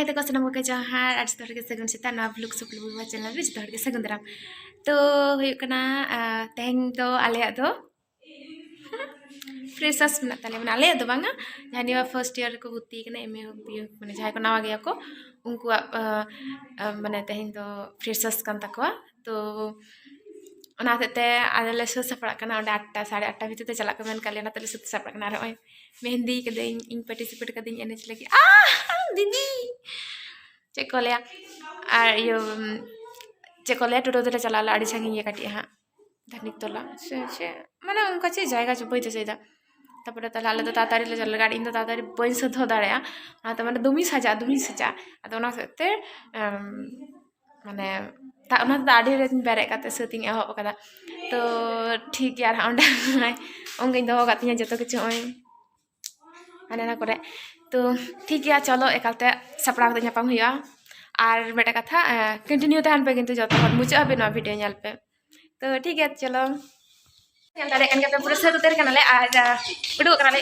गाते को सनम को जहार आज तो के सगुन सेता ना ब्लॉग सुपल बुबा चैनल रे जतो के सगुन दाराम तो हुयु कना तेहें तो आले दो फ्रेशर्स में ताले माने आले दो बांगा जानी वा फर्स्ट ईयर को भर्ती कना एमए माने जहां को नवा गया को उनको माने तेहें तो फ्रेशर्स कान तकवा तो ओनाते आले सो सपड़ा कना 8टा 8:30 भितर ते चला कमेन काले ना तले सो सपड़ा कना रे मेहंदी कदे इन पार्टिसिपेट कदे एनएच लगी दीदी चेकोलिया और यो चेकोलिया टोटो ते चला ला आड़ी संगी ये काटी हां धनिक तोला से माने उनका चे जाएगा जो बई ते तापर तला आले तो तातारी ले चल गाड़ी इन तो तातारी बई से धो दाड़या तो माने दुमी सजा अदो ओना सेते माने ता ओना दाड़ी रे बेरे काते सेटिंग एहो कदा तो ठीक यार ओंडे ओंगे दो गातिया जतो किछु ओय आने ना करे तो ठीक है चलो एकालते सपड़ा कते नापाम हुआ और बेटा कथा कंटिन्यू तहन पे किंतु जतो मुचा पे ना वीडियो नेल पे तो ठीक है चलो नेल दारे कन के पूरा से उतर कनाले आज उडु कनाले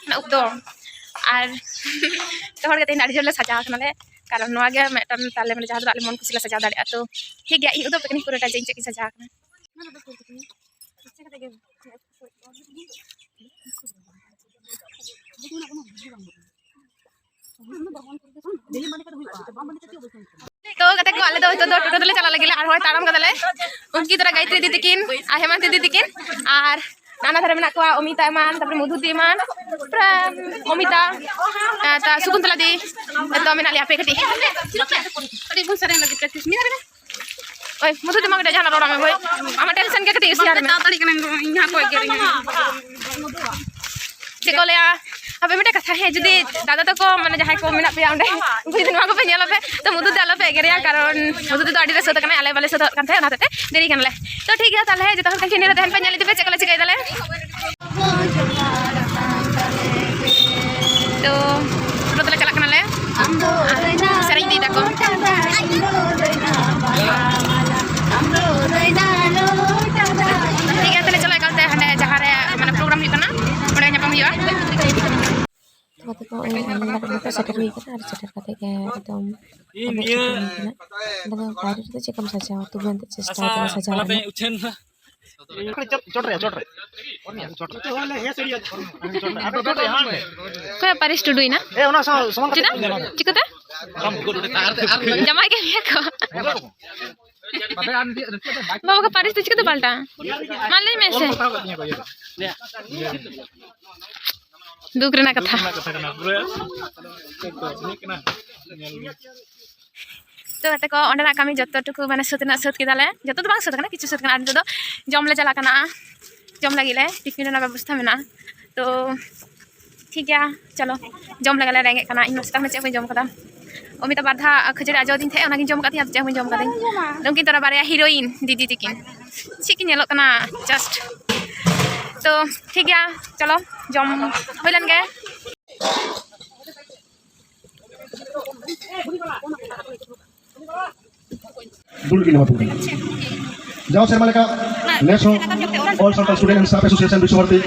ना उतो और तो हर कते नाड़ी जले सजा कनाले कारण नवा गे मेटन ताले माने जहां दाले मन खुशी सजा दाड़े तो ठीक है इ उदो पे कनी पूरा जें चेक सजा कना तो कते को आले तो टोटो तले चला लगिले और होय ताराम कदले उनकी तरह गायत्री दीदी किन आ हेमंत दीदी किन और नाना धरे मेना को अमिता मान तापर मधुति मान अमिता ता सुकुंतला दी तो मेना ले आपे कटी अरे बहुत सारे लगी प्रैक्टिस मिना रे ओए मधुति मांगडे जाना रोड़ा में भाई आमा टेंशन के कटी सियार में ताड़ी कने यहां को गेरी चेकोलिया अब बेटा कथा है जदि दादा तक माने जहां को मेना पे अंडे उनको दिन को पे नेला पे तो मुदु दाला पे गेरिया कारण मुदु तो आडी रे सत कने आले वाले सत कान थे ना ते देरी कनले तो ठीक है ताले जतो हर कंटिन्यू रहन पे नेले दिबे चेकले चिकाई दाले तो तो तले चला कनले सरी दी तको ठीक है तले चला कालते हने जहां रे माने प्रोग्राम हुई कना ओडे न्यापाम हुआ तो को तो सेटर हुई कना और सेटर कते के एकदम एकदम बाहर तो चेकम सजा तो बंद चेष्टा कर सजा चोट रे कोई पारिस टुडुई ना ए ओना समान चिना चिकते जमा के लिया को बाबा का पारिस चिकते पाल्टा मान ले में से दुख रे ना कथा तो कते को ओंडा कमी जत्तो टुकु माने सतना सत किदाले जत्तो तो बांग सत कना किछु सत कना तो जम ले चला कना जम लागिले टिफिन ना व्यवस्था मेना तो ठीक है चलो जम लगले रेंगे कना इन मस्ता में चे जम कदा अमिता बाधा खजर आजो दिन थे ओना कि जम कती चे जम कदी उनकी तरह बारे हीरोइन दीदी तिकिन छिक नेलो कना जस्ट तो ठीक है चलो जम होलन गे बुल की नमत जाओ शर्मा का national all central student and staff association विश्ववर्ती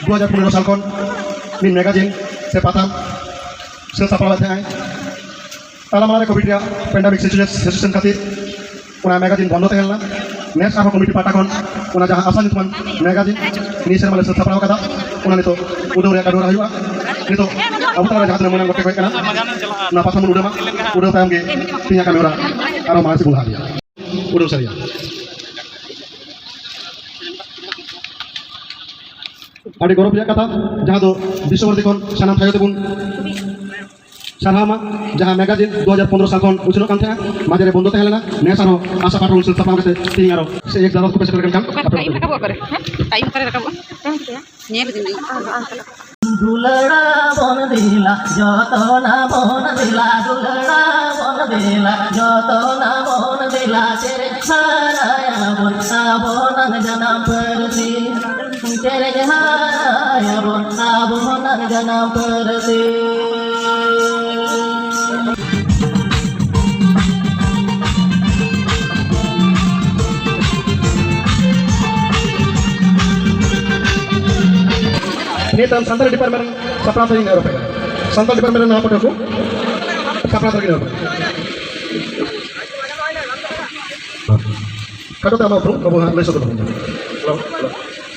2015 साल कौन इन मैगजीन से पाता से सफल थे ताला मारे कोविड या पेंडेमिक सिचुएशन खातिर उना मैगजीन बंद थे ना नेक्स्ट आप कमिटी पाटा कौन उना जहां आसान तुमन मैगजीन नी शर्मा से सफल कदा उना नितो उदोरे का डोरा हुआ नितो अब तारा जहां मन गोटे कोई कना ना पासा मन उडो ताम के तिया कैमरा आरो मानसी बुला दिया उडो सरिया आड़ी गौरव या कथा जहां दो विश्ववर्ती कोन सनाम थायो देबुन सारामा जहां मैगजीन 2015 साल कोन उछलो कान थे माजे रे बंद थे लेना नेसारो आशा पाटो उछल तपा के तिया आरो से एक दादा को पैसे करके काम टाइम रखबो करे टाइम करे रखबो नेल दिन दुलड़ा बन दिला जतना बन दिला दुलड़ा बन दिला जतना बन दिला तेरे हाया बन्ना बन जनम परती तेरे हाया बन्ना बन जनम परती ini dalam santal departemen seperti ini Eropa. Santal departemen apa tu? Kapan lagi nih? Kado tak mau bro, kamu harus sudah punya. Halo,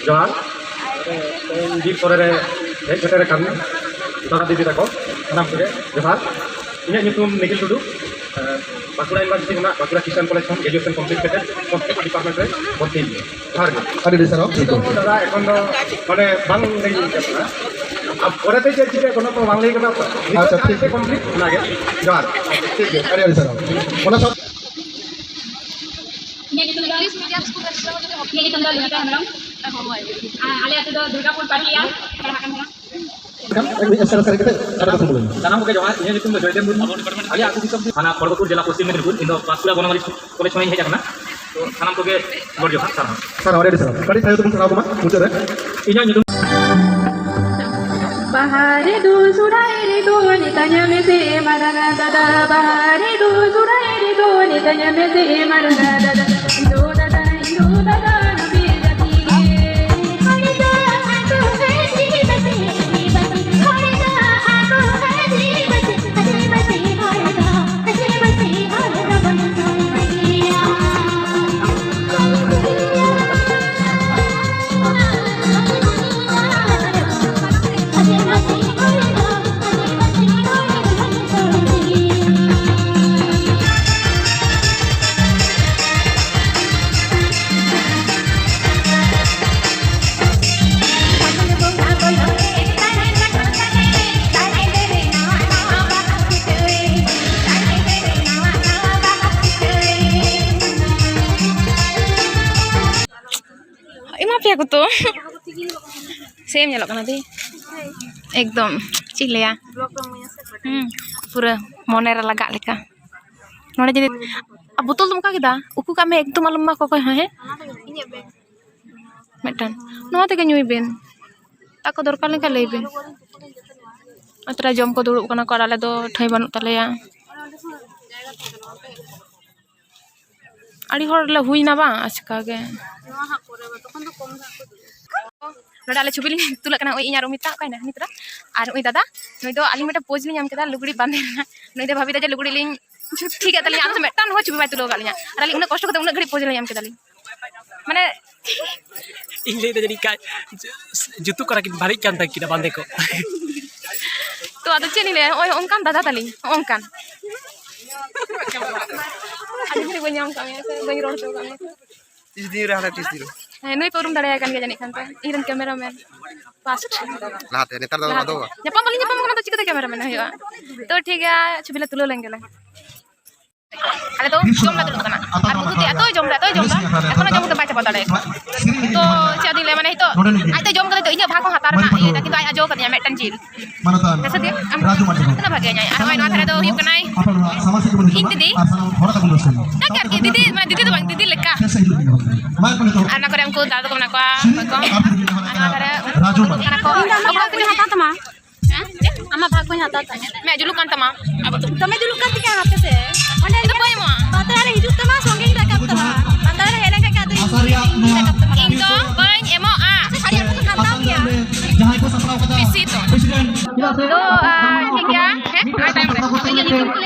Johan. Di sore kita kami kita di kita kok, enam sore, Johan. Ini nyutum Nikil Tudu. Bakura University kena Bakura Christian College from Graduation Complete Cadet, Complete Department re, Borti. Johan. Ada di sana. Itu dadah, এখন মানে bang lagi kita. अब ওরাতে যে চিঠি কোনো তো বাংলা কথা আচ্ছা, ঠিক আছে। কমপ্লিট না গে জোহার ठीक है, ada di sana. Mana satu? English medium school ये की तंदा लेता है मैडम आले आते तो दुर्गापुर पार्टी या पढ़ा kan Kan, sekarang kita ada ketemu lagi. sanam ke Johan ini nyutum Joyden Murmu ali aku disam thana Parbatpur jela Paschim Medinipur indo Pasura Bonamali College khone hej akana to sanam ko ge gor Johan sana Sana ada di sana. Tadi saya tuh kenal rumah, muncul ya. inya nyutum Bahari du surai du nitanya mese marana dada bahari du surai du nitanya mese marana dada do dada nabi jati हरे दा आतो है जी बसे हरे दा आतो है जी बसे हरे बसे हरे दा बन Sonia Emang apa aku tuh? Same nyelok kan nanti. Ekdom cile ya. Pura monera lagak leka. Nona jadi betul tuh muka kita. Uku kami ekdom malam mah kok he? Medan. Nona tega nyui ben. Aku dorkar leka leben. Atra jom ko dulu karena kau ada do thai banut tale ya. Adi hor la hui na ba aska ge. Noda ale chubi tulak kana oi inya rumita kai na nitra ar oi dada noi do ali meta pose li nyam keda lugudi bande na noi de bhabi da je lugudi ling ठीक है तली आम मेटान हो chubi bai tulo galinya ar ali una kosto kata una gadi pose li nyam keda li mane Ingle itu jadi kayak jutu kara kita balik kan tak kita bandek kok. to ado cheni le oi onkan dada tali onkan adi beri banyam kami bani ror to kami tis di rah tis di noi porum dare kan ge jani kan to iran cameraman fast lahat ya netar daw daw nyapa paling nyapa kana to chikate cameraman hoya to ठीक है छबि ले तुलो लेंगे ले ale to jom la dulu kana ar buku ti ato jom la ekhon jom ke baca padale to jadi le mane itu ate jom kale to inya bhag ko hatar na ye ta kintu ay ajo katanya metan jil Mana tuh? desa dia Raju Mati. kana bhagyanya ar oi na thare to hiu kanai Apa sama sih kemudian? Ini di? Orang tak lulus. tak kar ki didi ma didi to bang didi leka Saya hidup ini. Mana pun itu. anak ko ko dadu ko na ko ko anak thare Raju Mati. kana ko भाग को हटा तमा अम्मा भाग को हटा तमा me julukan tama apa tuh तमे जुलुक का क्या हाथे से अंडे itu boy mo बातारे हिजुक तमा संगे रकब तमा बातारे हेले का कादु Asaria Noah. indo boy emo a हरिया को हटा क्या Jangan ikut setelah kata Visito. Presiden. Kita to ठीक है a time re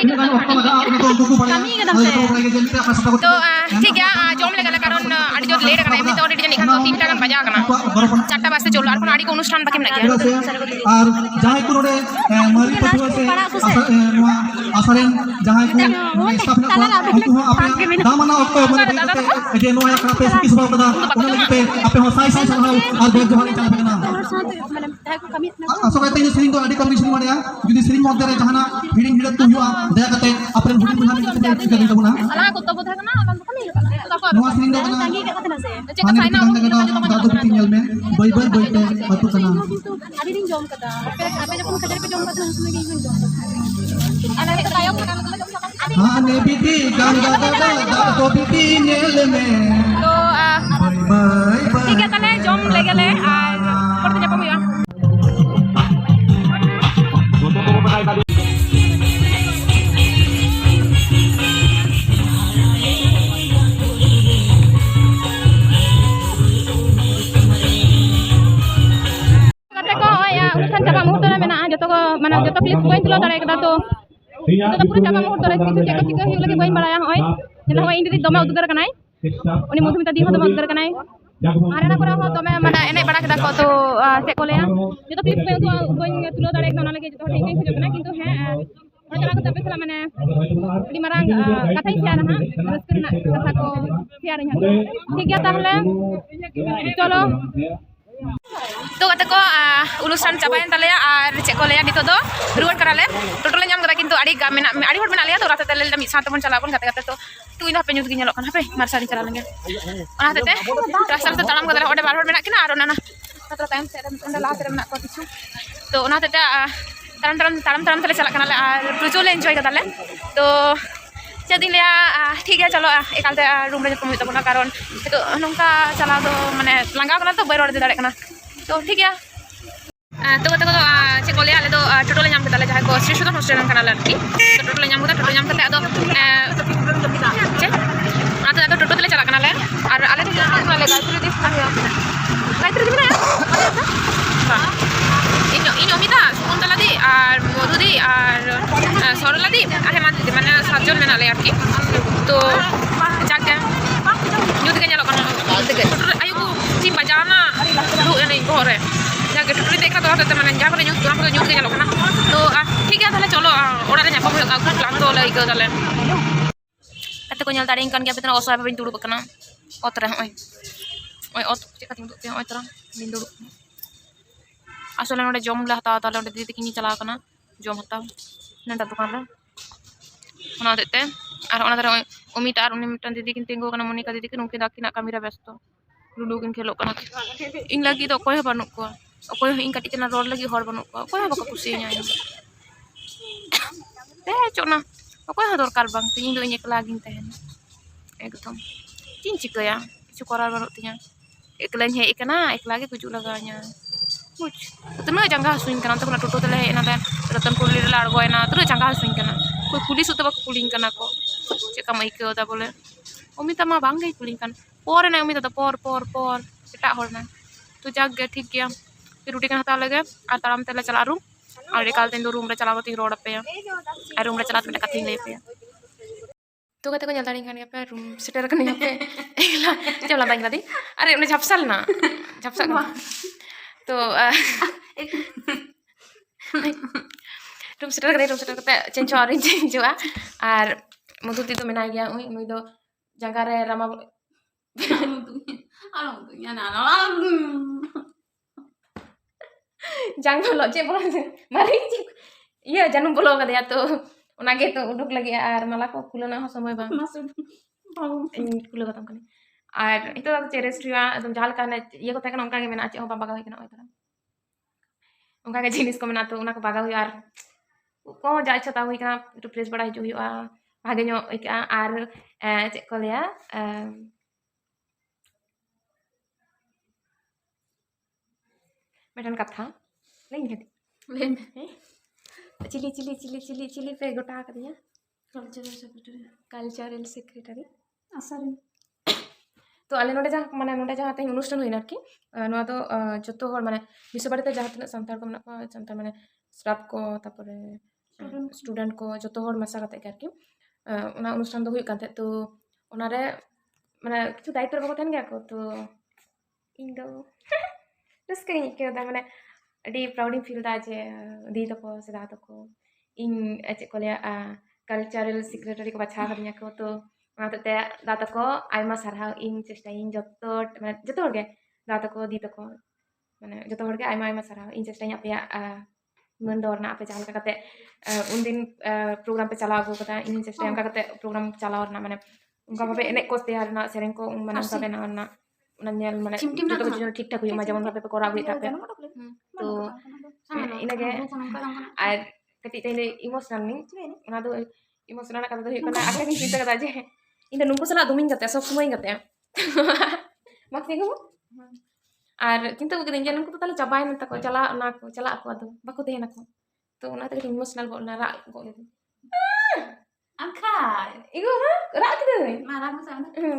ini kan waktu ada apa tuh buku pada. Kami kadang saya. तो ठीक है जम लेगा कारण आड़ी जो लेट करना एमनी तो ऑलरेडी जनी खान तो 3टा गान बजा करना 4टा बाजते चलो और आड़ी को अनुष्ठान बाकी ना गया আর যাহাই কো নডে মারি পটুয়া সে নোয়া আসারেন যাহাই কো স্টাফ না কো উনকু হো আপে দামানা অক্টো মানে এতে নোয়া কাপে সুকি সবা কদা উনা লাগতে আপে হো সাই সাই সবা আর বেগ জহানি চালা বেনা আসলে তাই সিরিং তো আডি কমি সিরিং মারিয়া যদি সিরিং মধ্যে রে জাহানা হিডিং হিডত তো হিয়া দয়া কাতে আপেন হুডিং বুঝানি কাতে ঠিক আছে না ala ko to bodha kana alam kami নোয়া সিরিং তো না tangi ka kana se cek sai na দাদু tinggal men boy boy boy te batu kana ada ding jom kata apa jepun kajar pe jom kata usme gi jom ala itu tayo kana ane biti gan da to biti nel me तो bye bye bye ठीक है तले जम ले गेले আর করতে যাব ইয়া kata ko ya urusan coba muhurto na mena joto ko mana joto please point lo dare kada to ᱱᱤᱛᱚᱜ ᱫᱚ ᱯᱩᱨᱟᱹ ᱪᱟᱵᱟ ᱢᱩᱦᱩᱨᱛᱚ ᱨᱮ ᱠᱤᱪᱷᱩ ᱪᱮᱫ ᱠᱚ ᱪᱤᱠᱟᱹ ᱦᱩᱭᱩᱜ ᱞᱟᱹᱜᱤᱫ ᱵᱟᱹᱧ ᱵᱟᱲᱟᱭᱟ ᱦᱚᱸᱜᱼᱚᱭ ᱡᱮ ᱱᱚᱜᱼᱚᱭ ᱤᱧ ᱫᱤᱫᱤ ᱫᱚᱢᱮ ᱩᱫᱽᱜᱟᱹᱨ ᱠᱟᱱᱟᱭ ᱩᱱᱤ ᱢᱚᱫᱷᱩᱢᱤᱛᱟ ᱫᱤ ᱦᱚᱸ ᱫᱚᱢᱮ ᱩᱫᱽᱜᱟᱹᱨ ᱠᱟᱱᱟᱭ ᱟᱨ ᱚᱱᱟ ᱠᱚᱨᱮ ᱦᱚᱸ ᱫᱚᱢᱮ ᱢᱟᱱᱮ ᱮᱱᱮᱡ ᱵᱟᱲᱟ ᱠᱮᱫᱟ ᱠᱚ ᱛᱚ ᱪᱮᱫ ᱠᱚ ᱞᱟᱹᱭᱟ ᱡᱚᱛᱚ ᱠᱞᱤᱯ ᱠᱚ ᱵᱟᱹᱧ ᱛᱩᱞᱟᱹᱣ ᱫᱟᱲᱮᱭᱟᱜ ᱠᱟᱱᱟ ᱚᱱᱟ ᱞᱟᱹᱜᱤᱫ ᱡᱚᱛᱚ ᱦᱚᱲ ᱴᱷᱮᱱ ᱜᱤᱧ ᱠᱷᱚᱡᱚᱜ ᱠᱟᱱᱟ ᱠᱤᱱᱛᱩ ᱦᱮᱸ ᱚᱸᱰᱮ ᱪᱟᱞᱟᱣ ᱠᱟᱛᱮ ᱟᱯᱮ ᱥᱟᱞᱟᱜ ᱢᱟᱱᱮ ᱟᱹᱰᱤ ᱢᱟᱨᱟᱝ ᱠᱟᱛᱷᱟᱧ ᱥᱮᱭᱟᱨᱟ ᱦᱟᱸᱜ ᱨᱟᱹᱥᱠᱟᱹ ᱨᱮᱱᱟᱜ ᱠᱟᱛᱷᱟ ᱠᱚ ᱥᱮᱭᱟᱨᱤᱧ ᱦᱟᱸᱜ ᱴᱷᱤक ᱜᱮᱭᱟ ᱛᱟᱦᱚᱞᱮ ᱪᱚᱞᱚ तो kata ko ulusan cabayan talaya ar cek ko leya dito do ruwet karale totole nyam kata kintu adi gam mena adi hor mena leya to rata tele mi satu pon chala pon kata kata to tu ina penyut gi nyelok kan hape marsa di chala lenge ona tete rasal to talam kata ode bar hor mena kina ar ona na kata time se onda la se mena ko kichu to ona tete taram tele chala kana le ar projole enjoy kata le to jadi leya ठीक है चलो एकालते room रे जतो हुई तबना कारण तो नोंका चला दो माने लंगा कना तो बैरोड दे दाड़े कना तो ठीक है तो कत को चे को ले आले दो टोटल नाम कता ले जहां को श्री सुदन हॉस्टल kana लड़की तो टोटल नाम कता टोटल नाम कते आदो चे आदो टोटल ले चला kana ले और आले तो kana ले गायत्री दी गायत्री दी ना इन अमिता सुकुंतला दी और मधु दी और सरला दी और हेमंत दी माने सातजन मेना ले आरकी तो जाके nyut ke nyalok kana ayo ku tim bajana du ene gore jaga tutu dekha to hate mane ja kore nyut ke nyalok kana to ठीक है ताले चलो ओड़ा रे nyapam huyuk aku lang to lai ke tale kate ko nyal tadi kan ge betul osoi bain duduk kana otre oi ot cek ting duduk oi terang bin duduk asole node jom la hata tale onde didi kini chala kana jom hata nanda dukan re ona dete আর ওনাদের অমিত আর উনি মিটান দিদি কিন তিঙ্গো কানা মনিকা দিদি কিন উনকে দাকিনা কামিরা ব্যস্ত ludo কিন খেলো কানা ইং লাগি তো অকয় বানুক ko অকয় ইং কাটি কেনা রড লাগি হর বানুক ko অকয় বাকা কুসিnya ইং te chona অকয় দরকার bang তিং do ইং একলা গিন tehen ekdom cin cikaya কিছু করার বানুক tinya eklan hei ikana ekla ge kuju laganya much tena jangga hasuin kana to kana toto tele ena da ratan puli la argoina tena jangga hasuin kana ko pulis uta bak kuling kana ko ceka mai ke ta bole omita ma bang gai kuling kan por na omita ta por eta horna to jag ge ठीक गया फिर रोटी kan hata lage ar taram tele chala room ar ekal tin do room re chala gati road pe ar room re chala te kating le pe तो kata ko nyal tadi kan ya pe room seter kan ya pe ekla chala bang tadi are une झपसल ना झपसा तो room shutter कते चेंजो और मधु दी तो मेना गया उई नुई दो जगह रे रामा जंग लो चे बोल मारी ये जानू बोलो गया तो ओना गे तो उडुक लगे और माला को खुलना हो समय बा खुलो गतम कने और इतो चे रेस्टुरेंट एकदम जाल का ये को तकन उनका के मेना चे हो बागा होई कना ओय तरह उनका के जिनिस को मेना तो उना को बागा होई और को जा छता हुई कना तो फ्रेश बड़ा हिजु हुआ भागे नो इका और चे को लेया मेटन कथा लेन गति लेन चिली पे गोटा कर दिया कल्चरल सेक्रेटरी आसारी तो आले नोडे जहाँ माने नोडे जहाँ तक अनुष्ठान हुई ना कि नोआ तो जत्तो हर माने विश्वबाड़ी ते जहाँ तक संतार को मना संतार माने स्टाफ को तापरे स्टूडेंट को जत्तो हर मसा करते क्या कि उना अनुष्ठान तो हुई करते तो उनारे माने किछु दायित्व रखो थेन गया को तो इंदो रस्के नहीं क्या होता माने अड़ी प्राउडिंग फील दा जे दी तो को सदा तो को इन ऐसे को लिया कल्चरल सेक्रेटरी को बचा कर दिया को तो ते दाता को आयमा सारहा इन चेष्टा इन जत्तो माने जत्तो हर गे दाता को दी तो को माने जत्तो हर गे आयमा सारहा इन चेष्टा इन आपया मन दौरना पे जान करते उन दिन प्रोग्राम पे चला गो कता इन चेष्टा उनका करते प्रोग्राम चला और ना माने उनका भाबे एने को तैयार ना सेरेंग को माने उनका बेना ना नन्यल माने जत्तो को ठीक ठाक हुई मजा मन भाबे को रागुई तापे तो इनगे आर कति तेले इमोशनल नि ओना दो इमोशनल का तो कना आके नि चिंता कता जे इन नुको सला दुमिन गते सब समय गते मक्ति को और किंतु दिन जन को ताले चाबाय न तको चला ना को चला को दो बाको देना को तो ओना ते इमोशनल गो ना रा गो ले आखा इगो मा रा के दे मा रा को सा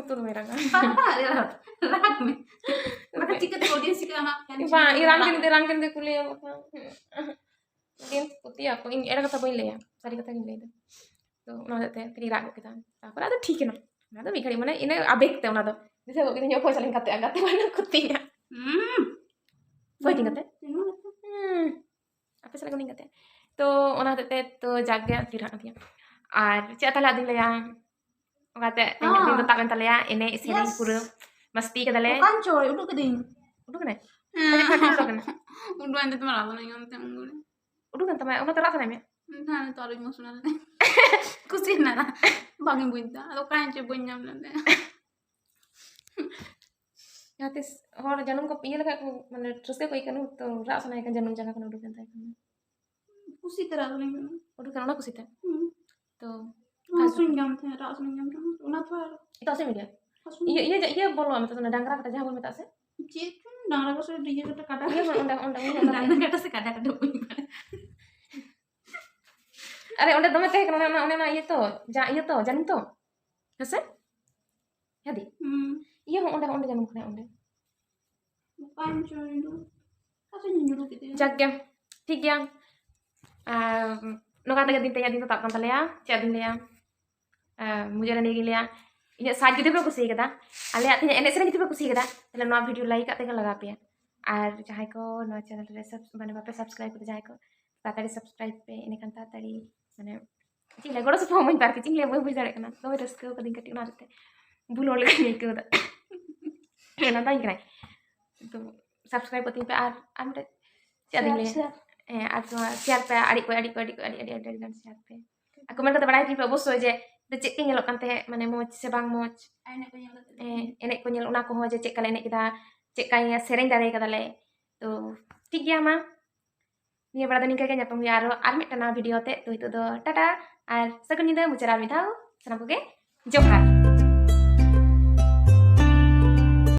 तो मेरा पापा रा में मका चिकते ऑडियंस के ना बा ई रंग के दे कुले din putih aku ini era kata bayi ya tadi kata gini itu tuh udah teh tadi ragu kita apa ada ठीक है ना ada mikir mana ini abek teh udah bisa kok kita nyoba saling kata mana kutinya boy tingkat teh apa saling tingkat teh tuh udah teh tuh jaga tidak nanti R cek tala din ya kata din tetap kan tala ya ini sering pura mesti kata le Kan coy, udah keding. udah kan tadi kata udah kan Udah ente tuh malah nih yang tengok. udah kan teman udah terasa namanya Nah, itu ada yang maksudnya. Kusina lah. Bangin bunta. Atau kan coy bunyam nanti. ya tis orang jangan kok iya lah aku mana terus dia kok ikan itu rasa naik kan jangan jangan kan udah kan Kusi terlalu nih. udah kan aku sih tuh Langsung jam teh, langsung jam teh. Una tuh. itu asli media iya bolong amat tuh dangkrak kita jangan minta sih Cik, nang lagu sudah dia kata kata. iya undang Nang kata sekadar ada punya. are udah temen teh karena anak iya tuh jangan tuh Hase? Jadi? Iya mau undang jangan kena undang. Bukan coy itu. Kasih nyuruh gitu ya. Jaga, tiga. No kata tintanya tinta tak kantal ya, cak tinta ya. Mujar nih gila. Ini saja itu berapa sih kita? Alia artinya enak sering itu berapa sih kita? Dalam no video like kat tinggal lagi ya. Jahai ko no channel mana bapak subscribe kita jahai ko. Tadi subscribe pe ini kan tadi mana. Cing lah, gue rasa mau main parkir cing lah mau bisa deh kan. Lo terus ke kading nanti. Bulol lagi nih ke udah. Nanti kira. Itu subscribe buat timpe ada siapa yang lihat atau siapa adik dan siapa aku mereka terbaik timpe bos aja cek tinggal kan teh mana mau sebang mau enek ko nyel una ko aja cek kali enek kita cek kaya sering dari kata le tuh tiga mah ini berada nih kayaknya tunggu army karena video teh tuh itu tuh tata ar second ini mucara army tahu senang oke johar